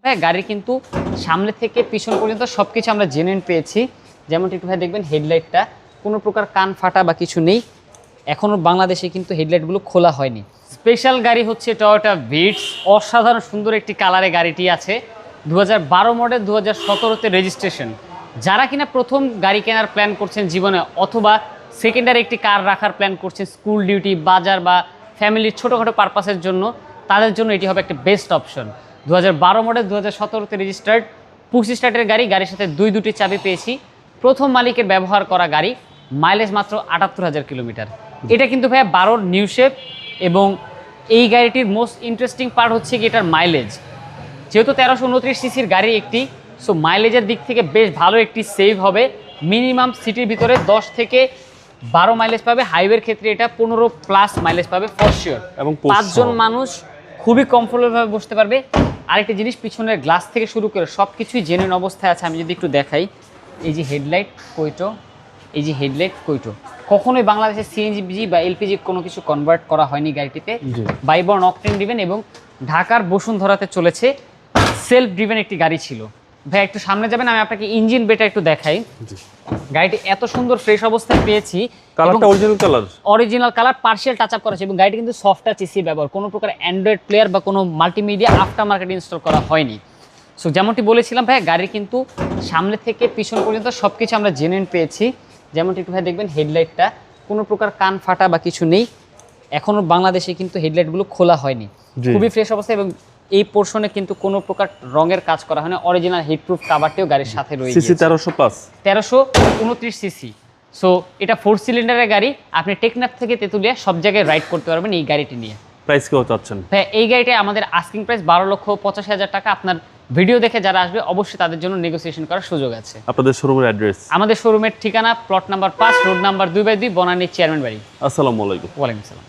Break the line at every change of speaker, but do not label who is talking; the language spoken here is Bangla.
হ্যাঁ, গাড়ি কিন্তু সামনে থেকে পিছন পর্যন্ত সবকিছু আমরা জেনুইন পেয়েছি। যেমনটি একটু ভাই দেখবেন হেডলাইটটা কোনো প্রকার কান ফাটা বা কিছু নেই। এখনও বাংলাদেশে কিন্তু হেডলাইটগুলো খোলা হয়নি। স্পেশাল গাড়ি হচ্ছে টয়োটা ভিটস। অসাধারণ সুন্দর একটি কালারে গাড়িটি আছে। 2012 মডেল, 2017-তে রেজিস্ট্রেশন। যারা কিনা প্রথম গাড়ি কেনার প্ল্যান করছেন জীবনে, অথবা সেকেন্ডারি একটি কার রাখার প্ল্যান করছেন স্কুল ডিউটি, বাজার বা ফ্যামিলির ছোটোখাটো পারপাসের জন্য, তাদের জন্য এটি হবে একটা বেস্ট অপশন। 2012 মডেল, 2017-তে রেজিস্টার্ড, পুশ স্টার্টের গাড়ি। গাড়ির সাথে দুটি চাবি পেয়েছি। প্রথম মালিকের ব্যবহার করা গাড়ি, মাইলেজ মাত্র 78,000 কিলোমিটার। এটা কিন্তু ভাইয়া 12 নিউ শেপ। এবং এই গাড়িটির মোস্ট ইন্টারেস্টিং পার্ট হচ্ছে কি এটার মাইলেজ। যেহেতু 1329 সিসির গাড়ি একটি, সো মাইলেজের দিক থেকে বেশ ভালো একটি সেভ হবে। মিনিমাম সিটির ভিতরে 10 থেকে 12 মাইলেজ পাবে, হাইওয়ের ক্ষেত্রে এটা 15+ মাইলেজ পাবে ফর শিওর। এবং 5 জন মানুষ খুবই কমফোর্টেবলভাবে বসতে পারবে। আরেকটি জিনিস, পিছনের গ্লাস থেকে শুরু করে সব কিছুই জেনুইন অবস্থায় আছে। আমি যদি একটু দেখাই, এই যে হেডলাইট কোইটো, এই যে হেডলাইট কোইটো, কখনোই বাংলাদেশে সিএনজি বা এলপিজি কোনো কিছু কনভার্ট করা হয়নি গাড়িটিতে। বাইবর্ন অকটেন ড্রিভেন এবং ঢাকার বসুন্ধরাতে চলেছে সেলফ ড্রিভেন একটি গাড়ি ছিল। ভাই একটু সামনে যাবেন, আমি আপনাকে ইঞ্জিন বেটা একটু দেখাই। গাড়িটি এত সুন্দর ফ্রেশ অবস্থায় পেয়েছি।
কালারটা
original colour, partial touch up করা আছে। এবং গাড়িটি কিন্তু সফট টাচ এসি ব্যবহার, কোনো প্রকার অ্যান্ড্রয়েড প্লেয়ার বা কোনো মাল্টিমিডিয়া আফটার মার্কেট ইনস্টল করা হয়নি। সো যেমনটি বলেছিলাম ভাই, গাড়ির কিন্তু সামনে থেকে পিছন পর্যন্ত সব কিছু আমরা জেনুইন পেয়েছি। যেমনটি একটু ভাই দেখবেন হেডলাইটটা কোনো প্রকার কান ফাটা বা কিছু নেই। এখনও বাংলাদেশে কিন্তু হেডলাইটগুলো খোলা হয়নি, খুবই ফ্রেশ অবস্থা। এবং এই পোর্শনে কিন্তু কোনো প্রকার রঙের কাজ করা হয় না। অরিজিনাল হিটপ্রুফ কাভারটিও গাড়ির সাথে রয়েছে।
CC 1329
CC. সো এটা 4 সিলিন্ডারের গাড়ি। আপনি টেকনাফ থেকে তেঁতুলিয়া সব জায়গায় রাইড করতে পারবেন এই গাড়িটি নিয়ে।
প্রাইস কেউ চাচ্ছেন?
হ্যাঁ, এই গাড়িটা আমাদের আস্কিং প্রাইস 12,85,000 টাকা। আপনার ভিডিও দেখে যারা আসবে অবশ্যই তাদের জন্য নেগোসিয়েশন করার সুযোগ আছে।
আপনাদের শোরুমের অ্যাড্রেস?
আমাদের শোরুমের ঠিকানা plot number 5, road number 2/2, Banani chairman বাড়ি।
আসসালামু আলাইকুম।
ওয়ালাইকুম আসসালাম।